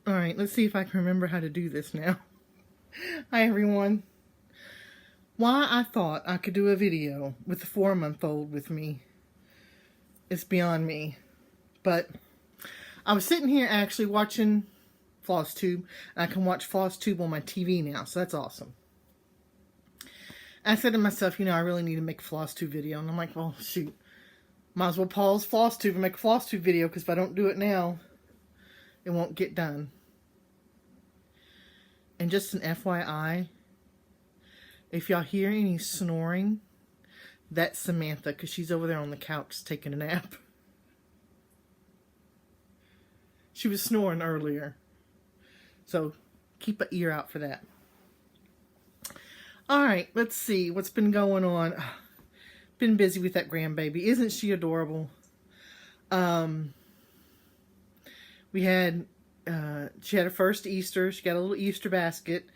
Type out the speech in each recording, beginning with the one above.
Alright, let's see if I can remember how to do this now. Hi everyone. Why I thought I could do a video with the 4-month-old with me is beyond me. But I was sitting here actually watching Flosstube, and I can watch Flosstube on my TV now, so that's awesome. I said to myself, I really need to make a Flosstube video, and I'm like, well, shoot. Might as well pause Flosstube and make a Flosstube video, because if I don't do it now, it won't get done. And just an FYI, if y'all hear any snoring, that's Samantha, because she's over there on the couch taking a nap. She was snoring earlier. So, keep an ear out for that. Alright, let's see what's been going on. Been busy with that grandbaby. Isn't she adorable? She had her first Easter. She got a little Easter basket.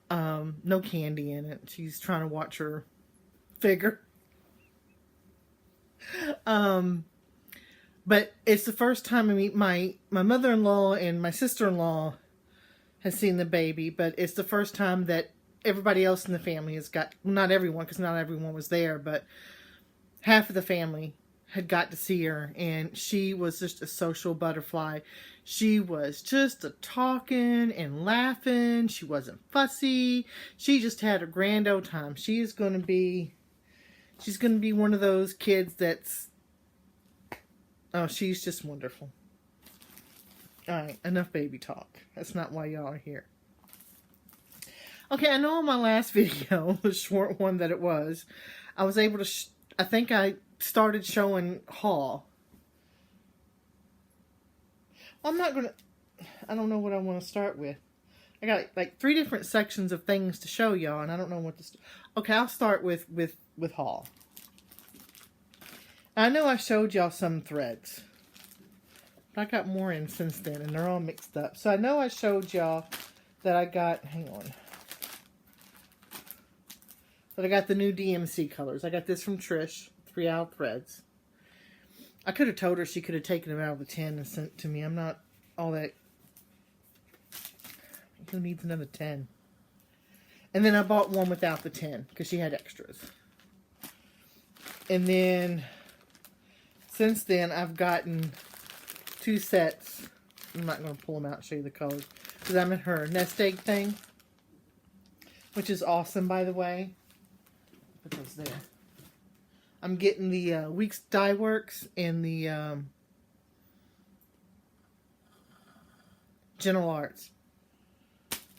No candy in it. She's trying to watch her figure. But it's the first time my mother-in-law and my sister-in-law has seen the baby, but it's the first time that everybody else in the family has got, well, not everyone, because not everyone was there, but half of the family had got to see her, and she was just a social butterfly. She was just talking and laughing. She wasn't fussy. She just had a grand old time. She's going to be one of those kids that's, oh, she's just wonderful. Alright, enough baby talk. That's not why y'all are here. Okay, I know on my last video, the short one that it was, I was able to, I think I started showing haul. Well, I don't know what I want to start with. I got like 3 different sections of things to show y'all, and I don't know what to okay, I'll start with haul. I know I showed y'all some threads, but I got more in since then, and they're all mixed up. So I know I showed y'all that I got, hang on, that I got the new DMC colors. I got this from Trish, 3 Owl Threads. I could have told her she could have taken them out of the tin and sent it to me. I'm not all that. Who needs another 10? And then I bought one without the 10 because she had extras. And then since then I've gotten 2 sets. I'm not going to pull them out and show you the colors because I'm in her nest egg thing, which is awesome, by the way. Put those there. I'm getting the Weeks Dye Works and the General Arts.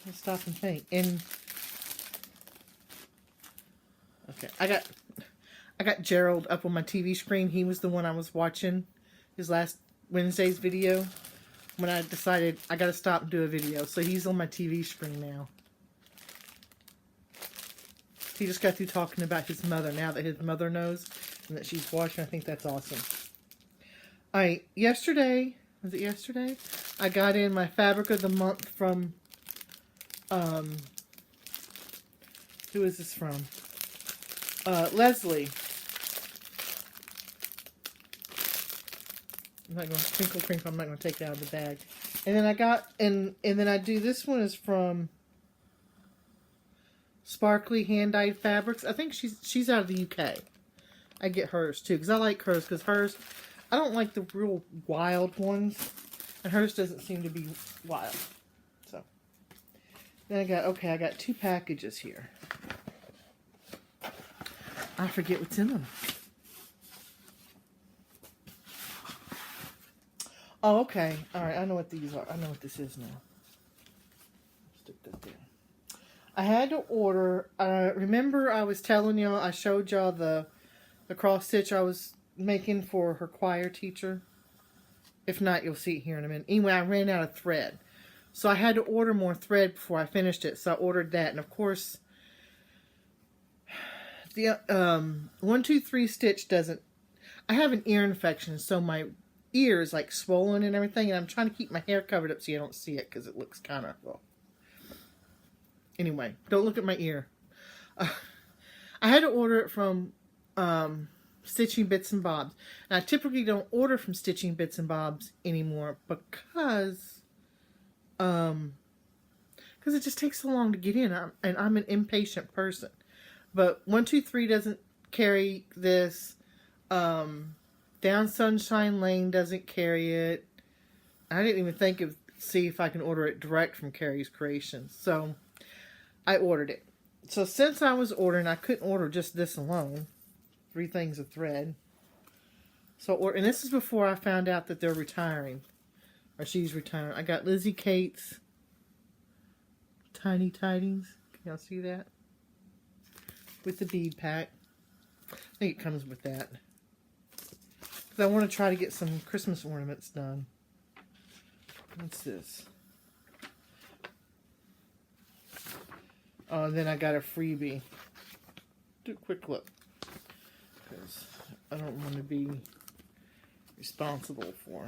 Let's stop and think. And okay, I got Gerald up on my TV screen. He was the one I was watching his last Wednesday's video when I decided I got to stop and do a video. So he's on my TV screen now. He just got through talking about his mother now that his mother knows and that she's watching. I think that's awesome. Alright, yesterday, was it yesterday? I got in my Fabric of the Month from, who is this from? Leslie. I'm not going to, crinkle, crinkle, I'm not going to take it out of the bag. And then I got, and then I do, this one is from Sparkly Hand-Dyed Fabrics. I think she's out of the UK. I get hers too, because I like hers, because hers, I don't like the real wild ones, and hers doesn't seem to be wild. So, then I got 2 packages here. I forget what's in them. Oh, okay. Alright, I know what these are. I know what this is now. Stick that there. I had to order, remember I was telling y'all, I showed y'all the cross stitch I was making for her choir teacher? If not, you'll see it here in a minute. Anyway, I ran out of thread. So I had to order more thread before I finished it. So I ordered that. And of course, the 1, 2, 3 stitch doesn't, I have an ear infection. So my ear is like swollen and everything. And I'm trying to keep my hair covered up so you don't see it. Because it looks kind of, well. Anyway, don't look at my ear. I had to order it from Stitching Bits and Bobs. And I typically don't order from Stitching Bits and Bobs anymore because Because it just takes so long to get in, and I'm an impatient person. But 123 doesn't carry this. Down Sunshine Lane doesn't carry it. I didn't even see if I can order it direct from Carrie's Creations. So I ordered it. So since I was ordering, I couldn't order just this alone. 3 things of thread. So, and this is before I found out that they're retiring. Or she's retiring. I got Lizzie Kate's Tiny Tidings. Can y'all see that? With the bead pack. I think it comes with that. Because I want to try to get some Christmas ornaments done. What's this? Oh, and then I got a freebie. Do a quick look. Because I don't want to be responsible for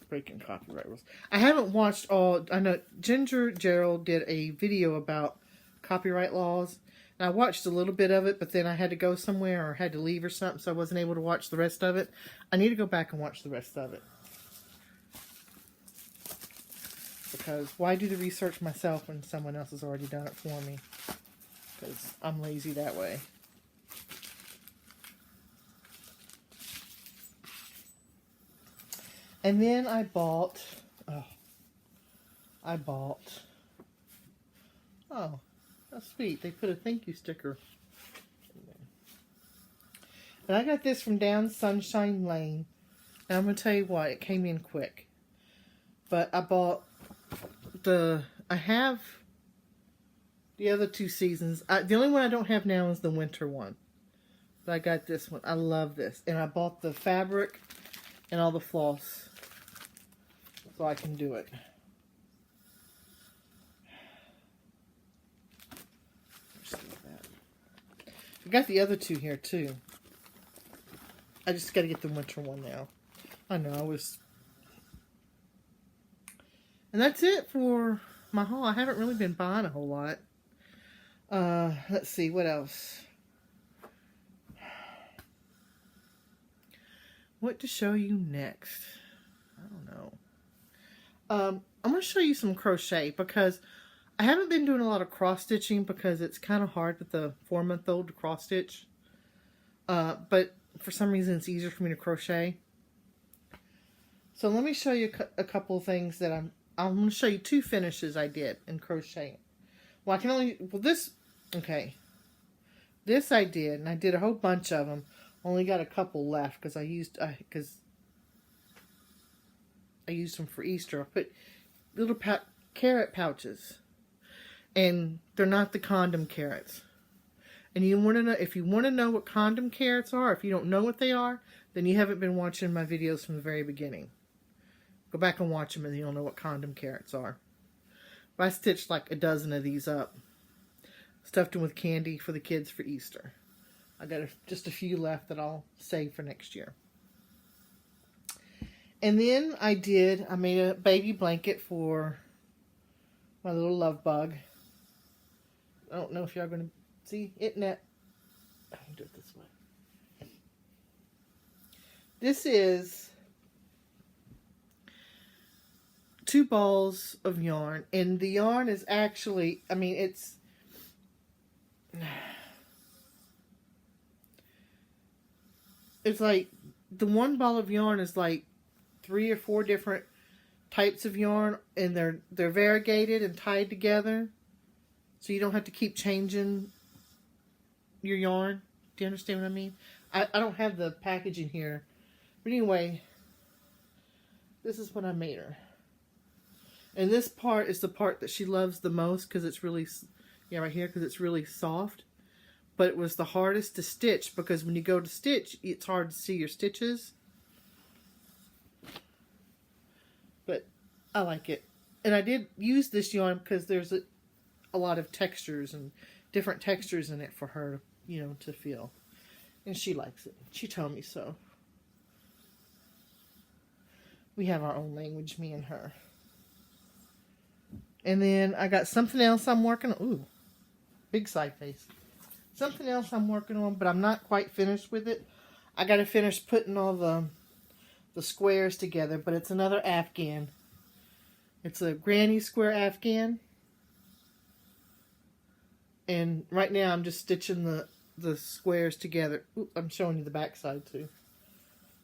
breaking copyright rules. I haven't watched all. I know Ginger Gerald did a video about copyright laws. And I watched a little bit of it, but then I had to go somewhere or had to leave or something, so I wasn't able to watch the rest of it. I need to go back and watch the rest of it. Because why do the research myself when someone else has already done it for me? Because I'm lazy that way. And then I bought, oh, that's sweet. They put a thank you sticker in there. And I got this from Down Sunshine Lane. And I'm going to tell you what, it came in quick. But I bought I have the other 2 seasons. The only one I don't have now is the winter one. But I got this one. I love this. And I bought the fabric and all the floss so I can do it. I got the other 2 here too. I just got to get the winter one now. I know, and that's it for my haul. I haven't really been buying a whole lot. Let's see, what else? What to show you next? I don't know. I'm going to show you some crochet because I haven't been doing a lot of cross stitching because it's kind of hard with the 4-month-old to cross stitch. But for some reason it's easier for me to crochet. So let me show you a couple of things that I'm going to show you 2 finishes I did in crochet. Well, this I did, and I did a whole bunch of them. Only got a couple left because I used them for Easter. I put little carrot pouches, and they're not the condom carrots. And you want to know, if you want to know what condom carrots are, if you don't know what they are, then you haven't been watching my videos from the very beginning. Go back and watch them and you'll know what condom carrots are. But I stitched like a dozen of these up. Stuffed them with candy for the kids for Easter. I got just a few left that I'll save for next year. And then I made a baby blanket for my little love bug. I don't know if y'all are going to see it net. I'll do it this way. This is 2 balls of yarn, and the yarn is actually, it's like the 1 ball of yarn is like 3 or 4 different types of yarn, and they're variegated and tied together, so you don't have to keep changing your yarn. Do you understand what I mean? I don't have the packaging here, but anyway, this is what I made her. And this part is the part that she loves the most because it's really, right here, because it's really soft. But it was the hardest to stitch because when you go to stitch, it's hard to see your stitches. But I like it. And I did use this yarn because there's a lot of textures and different textures in it for her, to feel. And she likes it. She told me so. We have our own language, me and her. And then I got something else I'm working on. Ooh, big side face. Something else I'm working on, but I'm not quite finished with it. I got to finish putting all the squares together, but it's another Afghan. It's a granny square afghan. And right now I'm just stitching the squares together. Oop, I'm showing you the back side too.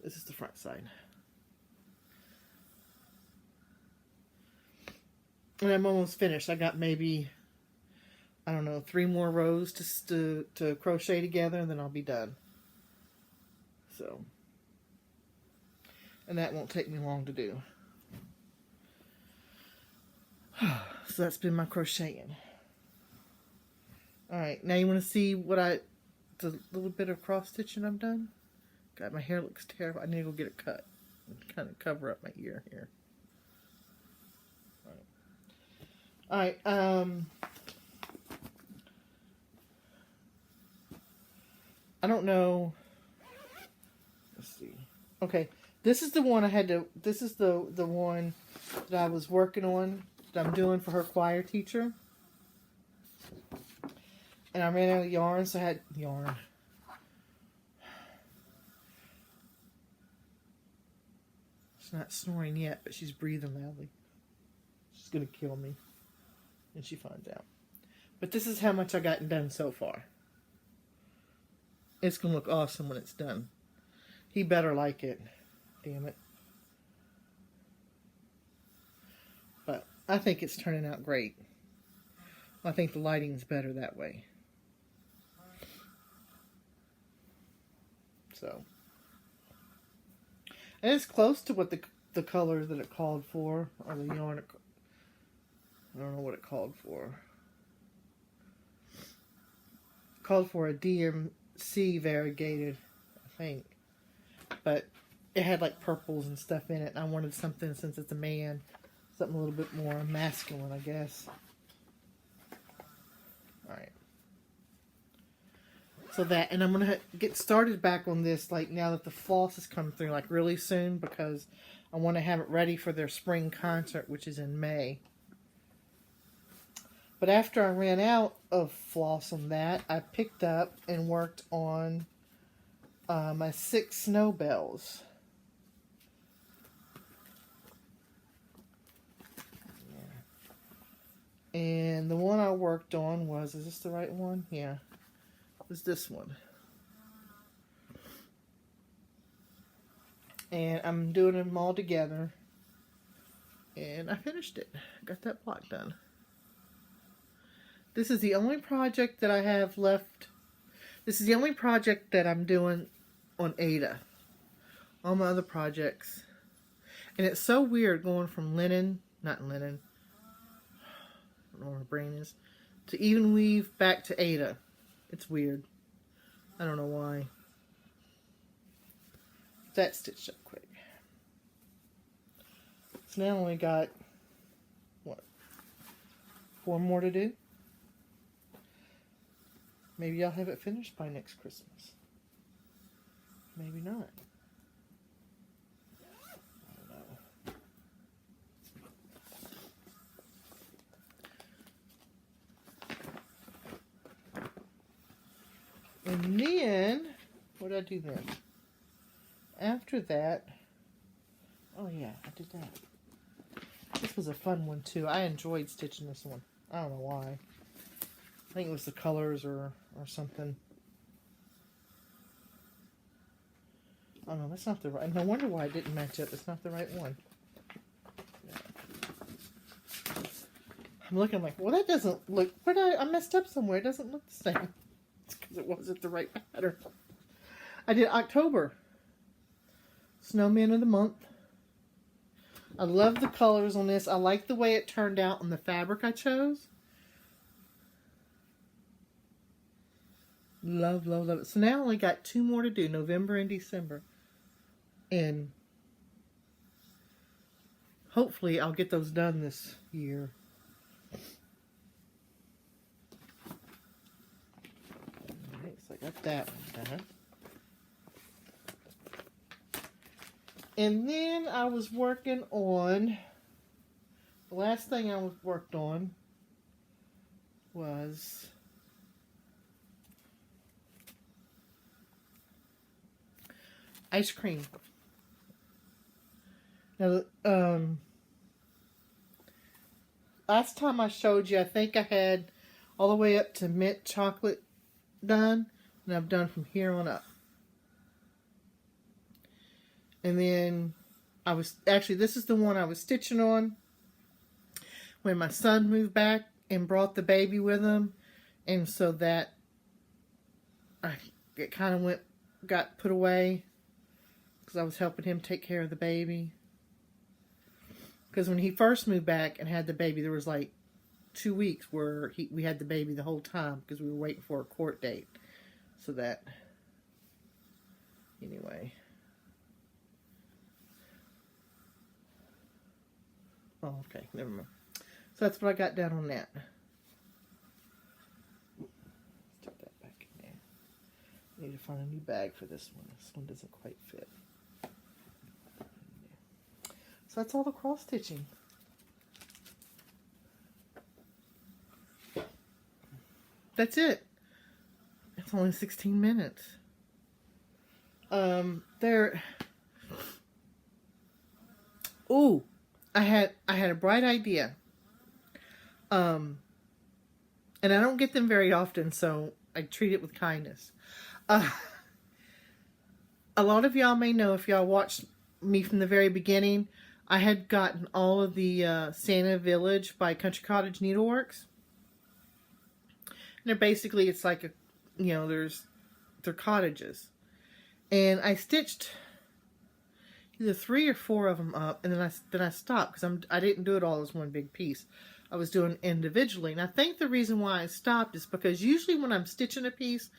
This is the front side. And I'm almost finished. I got maybe, I don't know, 3 more rows to crochet together, and then I'll be done. So, and that won't take me long to do. So that's been my crocheting. Alright, now you want to see what the little bit of cross stitching I've done? God, my hair looks terrible. I need to go get it cut and kind of cover up my ear here. Alright, I don't know. Let's see. Okay, this is the one this is the one that I was working on, that I'm doing for her choir teacher. And I ran out of yarn, so I had yarn. She's not snoring yet, but she's breathing loudly. She's going to kill me when she finds out. But this is how much I got done so far. It's going to look awesome when it's done. He better like it. Damn it. But I think it's turning out great. I think the lighting's better that way. So. And it's close to what the colors that it called for. Or the yarn. I don't know what it called for. It called for a DMC variegated, I think. But it had like purples and stuff in it. And I wanted something, since it's a man, something a little bit more masculine, I guess. Alright. So that, and I'm going to get started back on this, like, now that the floss has come through, like, really soon, because I want to have it ready for their spring concert, which is in May. But after I ran out of floss on that, I picked up and worked on my 6 snow bells. And the one I worked on was, is this the right one? Yeah. It was this one. And I'm doing them all together. And I finished it. Got that block done. This is the only project that I have left. This is the only project that I'm doing on Ada. All my other projects. And it's so weird going from linen, not linen, I don't know where my brain is, to even weave back to Ada. It's weird. I don't know why. That stitched up quick. So now I only got, what, 4 more to do? Maybe I'll have it finished by next Christmas. Maybe not. I don't know. And then, what did I do then? After that, oh yeah, I did that. This was a fun one too. I enjoyed stitching this one. I don't know why. I think it was the colors or something. Oh no, that's not the right. No wonder why it didn't match up. It's not the right one. Yeah. I'm looking like, well, that doesn't look. But I messed up somewhere. It doesn't look the same. It's because it wasn't the right pattern. I did October. Snowman of the month. I love the colors on this. I like the way it turned out on the fabric I chose. Love, love, love it. So now I only got 2 more to do, November and December. And hopefully I'll get those done this year. Alright, so I got that one done. And then I was working on, the last thing I worked on was ice cream. Now, last time I showed you, I think I had all the way up to mint chocolate done, and I've done from here on up. And then I was, actually this is the one I was stitching on when my son moved back and brought the baby with him, and so that it kind of got put away because I was helping him take care of the baby. Because when he first moved back and had the baby, there was like 2 weeks where we had the baby the whole time because we were waiting for a court date. So that, anyway. Oh, okay, never mind. So that's what I got down on that. Tuck that back in there. I need to find a new bag for this one. This one doesn't quite fit. So that's all the cross stitching. That's it. It's only 16 minutes. Ooh, I had a bright idea. And I don't get them very often, so I treat it with kindness. A lot of y'all may know, if y'all watched me from the very beginning, I had gotten all of the Santa Village by Country Cottage Needleworks. And they're basically, it's like a, you know, they're cottages. And I stitched either 3 or 4 of them up, and then I stopped because I didn't do it all as one big piece. I was doing individually. And I think the reason why I stopped is because usually when I'm stitching a piece,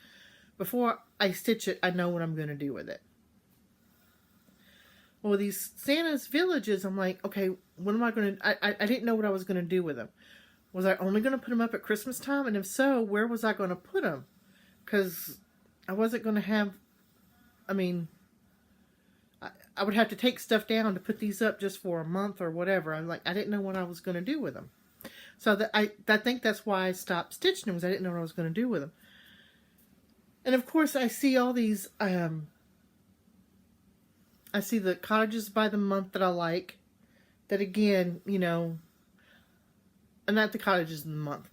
before I stitch it, I know what I'm going to do with it. Well, these Santa's Villages, I'm like, okay, what am I going to... I didn't know what I was going to do with them. Was I only going to put them up at Christmas time? And if so, where was I going to put them? Because I wasn't going to have... I mean, I would have to take stuff down to put these up just for a month or whatever. I'm like, I didn't know what I was going to do with them. So I think that's why I stopped stitching them, because I didn't know what I was going to do with them. And of course, I see all these... I see the cottages by the month that I like. That again, you know, and not the cottages in the month.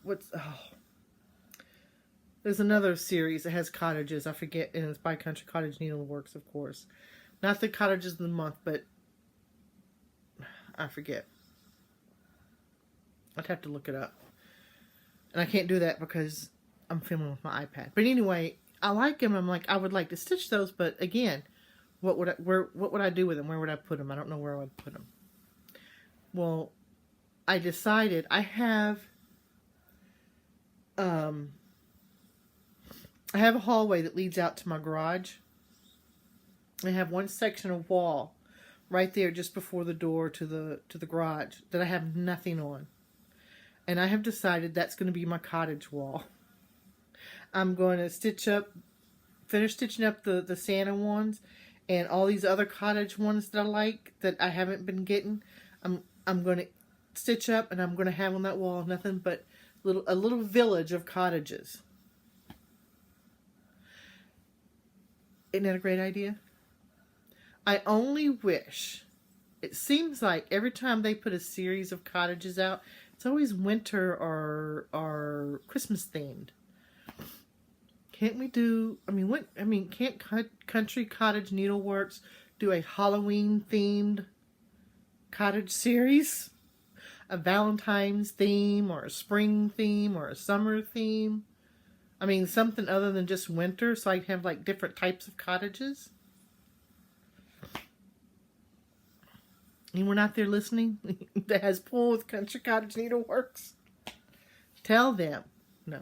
There's another series that has cottages. I forget, and it's by Country Cottage Needleworks, of course. Not the cottages in the month, but I forget. I'd have to look it up. And I can't do that because I'm filming with my iPad. But anyway, I like them. I'm like, I would like to stitch those, but again, what would I do with them? Where would I put them? I don't know where I would put them. Well, I decided I have a hallway that leads out to my garage. I have one section of wall right there just before the door to the garage that I have nothing on. And I have decided that's going to be my cottage wall. I'm going to finish stitching up the Santa ones. And all these other cottage ones that I like, that I haven't been getting, I'm going to stitch up, and I'm going to have on that wall nothing but a little village of cottages. Isn't that a great idea? I only wish, it seems like every time they put a series of cottages out, it's always winter or Christmas themed. Can't we do, can't Country Cottage Needleworks do a Halloween themed cottage series? A Valentine's theme, or a spring theme, or a summer theme? I mean, something other than just winter, so I can have like different types of cottages. Anyone out there listening that has pull with Country Cottage Needleworks? Tell them. No.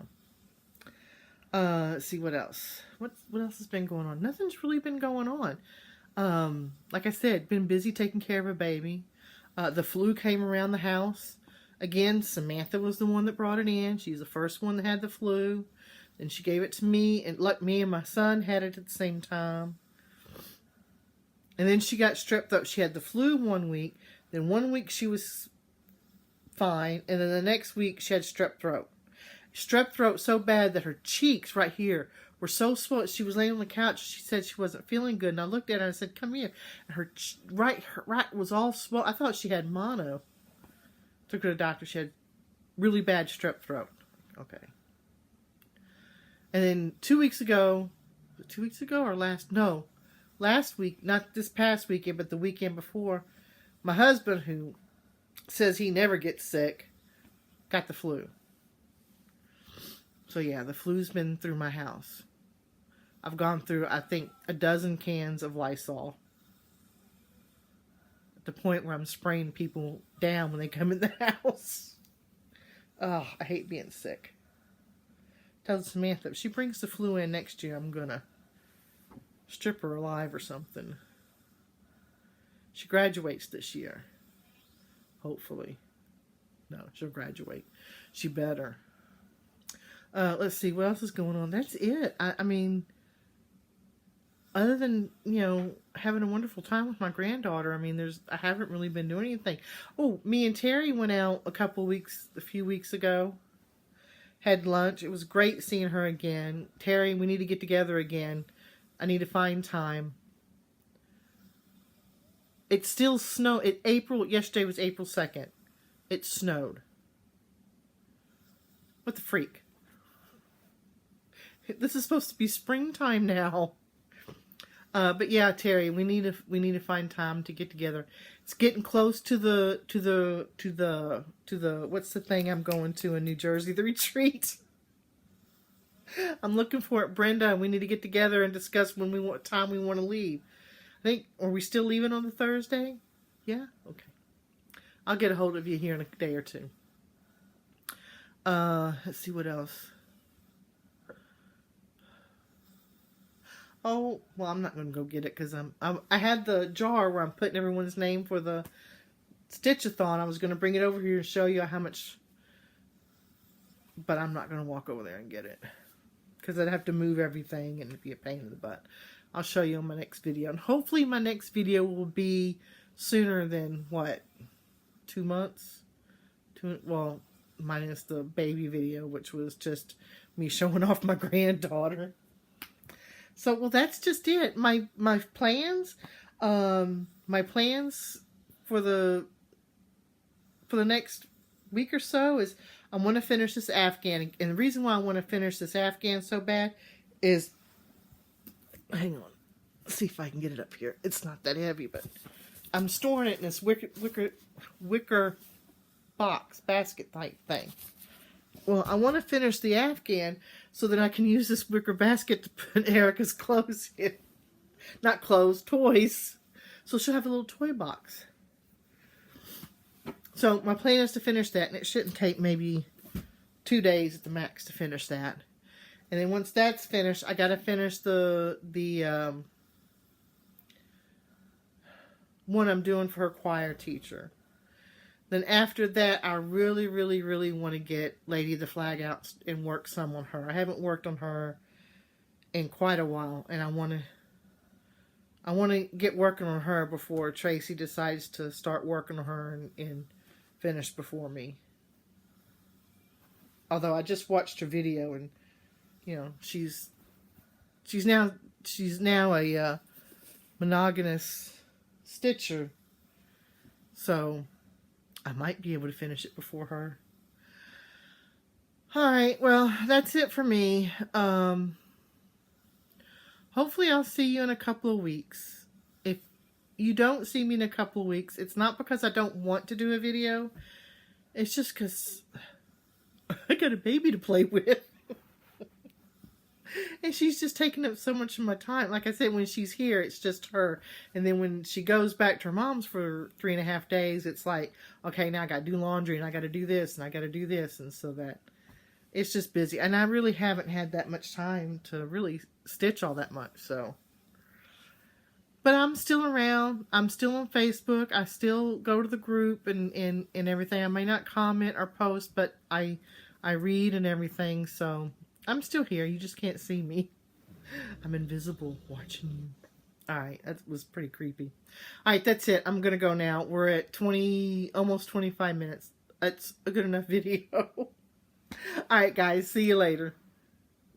Let's see what else. What else has been going on? Nothing's really been going on. Like I said, been busy taking care of a baby. The flu came around the house. Again, Samantha was the one that brought it in. She's the first one that had the flu. Then she gave it to me, and like me and my son had it at the same time. And then she got strep throat. She had the flu 1 week. Then 1 week she was fine, and then the next week she had strep throat. Strep throat so bad that her cheeks right here were so swollen. She was laying on the couch. She said she wasn't feeling good. And I looked at her and I said, "Come here." And her right was all swollen. I thought she had mono. Took her to the doctor. She had really bad strep throat. Okay. And then 2 weeks ago, or last week, not this past weekend, but the weekend before, my husband, who says he never gets sick, got the flu. So yeah, the flu's been through my house. I've gone through, I think, a dozen cans of Lysol. At the point where I'm spraying people down when they come in the house. Oh, I hate being sick. Tell Samantha, if she brings the flu in next year, I'm gonna strip her alive or something. She graduates this year. Hopefully. No, she'll graduate. She better. Let's see, what else is going on? That's it. I mean, other than, you know, having a wonderful time with my granddaughter, I mean, I haven't really been doing anything. Oh, me and Terry went out a few weeks ago. Had lunch. It was great seeing her again. Terry, we need to get together again. I need to find time. It still snowed. Yesterday was April 2nd. It snowed. What the freak? This is supposed to be springtime now. But yeah, Terry, we need to find time to get together. It's getting close to the what's the thing I'm going to in New Jersey, the retreat. I'm looking for it, Brenda. We need to get together and discuss what time we want to leave. I think, are we still leaving on the Thursday? Yeah? Okay. I'll get a hold of you here in a day or two. Let's see what else. Oh, well, I'm not going to go get it because I had the jar where I'm putting everyone's name for the Stitch-a-thon. I was going to bring it over here and show you how much, but I'm not going to walk over there and get it because I'd have to move everything and it'd be a pain in the butt. I'll show you on my next video. And hopefully my next video will be sooner than, what, 2 months? Well, minus the baby video, which was just me showing off my granddaughter. So, well, that's just it. My plans, my plans for the next week or so is I want to finish this Afghan. And the reason why I want to finish this Afghan so bad is, hang on, let's see if I can get it up here. It's not that heavy, but I'm storing it in this wicker box, basket type thing. Well, I want to finish the Afghan so that I can use this wicker basket to put Erica's clothes in. Not clothes, toys. So she'll have a little toy box. So my plan is to finish that, and it shouldn't take maybe 2 days at the max to finish that. And then once that's finished, I got to finish the one I'm doing for her choir teacher. Then after that, I really, really, really want to get Lady of the Flag out and work some on her. I haven't worked on her in quite a while, and I want to get working on her before Tracy decides to start working on her and finish before me. Although I just watched her video, and you know she's now a monogamous stitcher, so I might be able to finish it before her. Alright, well, that's it for me. Hopefully I'll see you in a couple of weeks. If you don't see me in a couple of weeks, it's not because I don't want to do a video. It's just because I got a baby to play with. And she's just taking up so much of my time. Like I said, when she's here, it's just her. And then when she goes back to her mom's for 3.5 days, it's like, okay, now I got to do laundry, and I got to do this, and I got to do this. And so that it's just busy. And I really haven't had that much time to really stitch all that much. So, but I'm still around. I'm still on Facebook. I still go to the group and everything. I may not comment or post, but I read and everything. So I'm still here. You just can't see me. I'm invisible watching you. Alright, that was pretty creepy. Alright, that's it. I'm going to go now. We're at almost 25 minutes. That's a good enough video. Alright, guys. See you later.